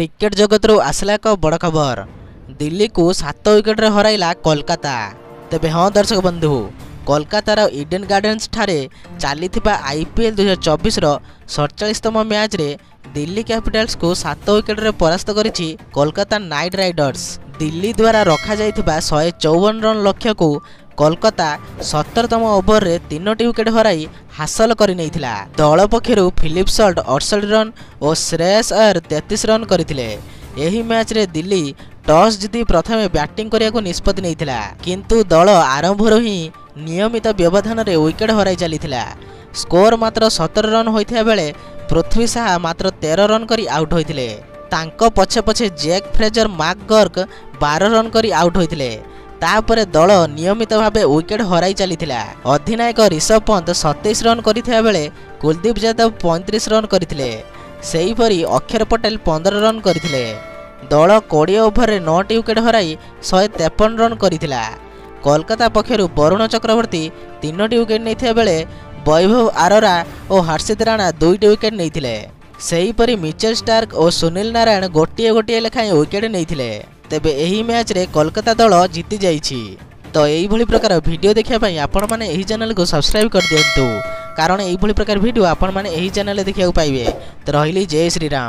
Cricket जगत आसला एक बड़ खबर। दिल्ली को 7 विकेट हराइला कोलकाता। तेबे हाँ दर्शक बंधु, कोलकातार इडेन गार्डेन्स ठारे चलीथिबा आईपीएल 2024 47तम मैच रे दिल्ली कैपिटल्स को 7 विकेट रे परास्त करिछि कोलकाता नाइट राइडर्स। दिल्ली द्वारा रखा जाइथिबा 154 रन लक्ष्य को कोलकाता 17तम ओवर रे 3टी विकेट हराई हासिल करि नैथिला। दल पक्षरु फिलिप सल्ट 68 रन और श्रेयस अय्यर 33 रन करथिले। एही मैच रे दिल्ली टॉस जीति प्रथमे बैटिंग करिया को निष्पत्ति नैथिला, किंतु दल आरंभर ही नियमित व्यवधान रे विकेट हराई चलीथिला। स्कोर मात्र 17 रन होइथिया बेले पृथ्वी शाह मात्र 13 रन करी आउट होइथिले। तांको पछे पछे जैक फ्रेजर मैकगर्क 12 रन करी आउट होइथिले। तापरे दल नियमित भावे विकेट हराई चलीथिला। अधिनायक ऋषभ पंत 27 रन करिथिया बेले कुलदीप यादव 35 रन करथिले। सेहीपरि अक्षर पटेल 15 रन करथिले। दल 20 ओवर रे 9टी विकेट हराई 153 रन करथिला। कोलकाता पक्षरु वरुण चक्रवर्ती 3टी विकेट नैथिया बेले वैभव अरोरा और हर्षित राणा 2टी विकेट नैथिले। सेहीपरि मिचेल स्टार्क और सुनील नारायण गोटिए गोटिए लेखाएं विकेट नैथिले। तेबे एही मैच रे कोलकाता दल जीति जाइछि। तो एही भली प्रकार वीडियो देखिया पई आपण माने एही चैनल को सब्सक्राइब कर दियंतु, कारण एही भली प्रकार वीडियो आपण माने एही चैनल देखिया पाइबे। तो रहिली जय श्री राम।